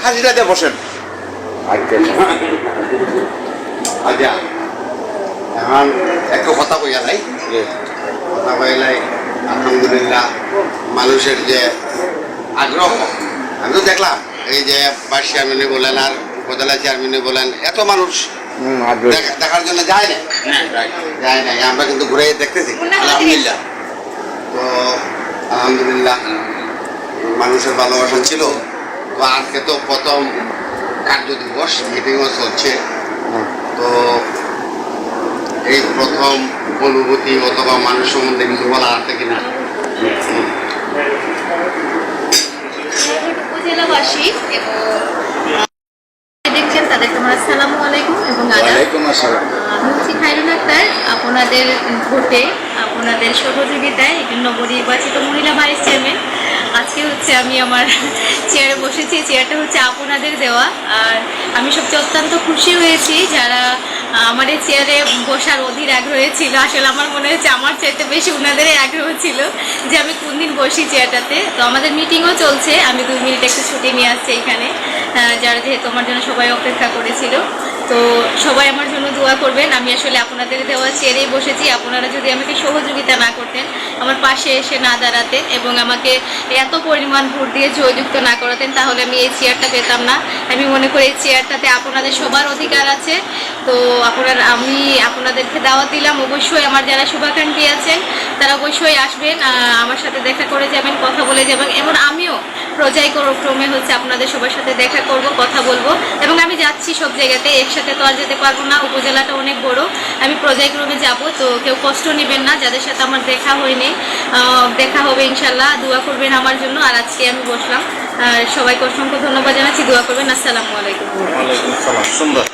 হাসিটা দিয়ে বসেন। আচ্ছা এখন একটু কথা কইয়া নাই, কথা কইলাই আলহামদুলিল্লাহ মানুষের যে আগ্রহ আমি তো দেখলাম, এই যে ভাইস চেয়ারম্যানে বলেন আর উপজেলা চেয়ারম্যানে বলেন, এত মানুষ দেখার জন্য যায় না, যায় নাই। আমরা কিন্তু ঘুরে দেখতেছি আলহামদুলিল্লাহ। তো আলহামদুলিল্লাহ মানুষের ভালোবাসা ছিল। তো আজকে তো প্রথম কার্য দিবস, মিটিংও চলছে। তো এই প্রথম অনুভূতি অথবা মানুষ সম্বন্ধে কিছু বলা আছে কিনা? উপজেলাবাসী এবং দেখছেন তাদেরকে আমার আসসালামু আলাইকুম এবং আমি হচ্ছি খায়রুন আক্তার। আপনাদের ভোটে, আপনাদের সহযোগিতায় নবনির্বাচিত মহিলা ভাইস চেয়ারম্যান। আজকে হচ্ছে আমি আমার চেয়ারে বসেছি, চেয়ারটা হচ্ছে আপনাদের দেওয়া। আর আমি সবচেয়ে অত্যন্ত খুশি হয়েছি যারা আমার এই চেয়ারে বসার অধীর আগ্রহ ছিল। আসলে আমার মনে হচ্ছে আমার চাইতে বেশি ওনাদেরই আগ্রহ ছিল যে আমি কোন দিন বসি চেয়ারটাতে। তো আমাদের মিটিংও চলছে, আমি 2 মিনিট একটু ছুটি নিয়ে আসছি এখানে, যারা যেহেতু আমার জন্য সবাই অপেক্ষা করেছিল। তো সবাই আমার জন্য দোয়া করবেন। আমি আসলে আপনাদের দেওয়া চেয়ারেই বসেছি। আপনারা যদি আমাকে সহযোগিতা না করতেন, আমার পাশে এসে না দাঁড়াতেন এবং আমাকে এত পরিমাণ ভোট দিয়ে জয়যুক্ত না করাতেন, তাহলে আমি এই চেয়ারটা পেতাম না। আমি মনে করি এই চেয়ারটাতে আপনাদের সবার অধিকার আছে। তো আমি আপনাদেরকে দাওয়াত দিলাম, অবশ্যই আমার যারা শুভাকাঙ্ক্ষী আছেন তারা অবশ্যই আসবেন, আমার সাথে দেখা করে যাবেন, কথা বলে যাবেন। এবং আমিও পর্যায়ক্রমে হচ্ছে আপনাদের সবার সাথে দেখা করব, কথা বলবো। এবং আমি যাচ্ছি সব জায়গাতে, একসাথে তো আর যেতে পারবো না, উপজেলাটা অনেক বড়, আমি পর্যায়ক্রমে যাব। তো কেউ কষ্ট নেবেন না, যাদের সাথে আমার দেখা হয়নি, দেখা হবে ইনশাল্লাহ। দোয়া করবেন আমার জন্য। আর আজকে আমি বসলাম, সবাইকে অসংখ্য ধন্যবাদ জানাচ্ছি, দোয়া করবেন। আসসালামু আলাইকুম। সুন্দর।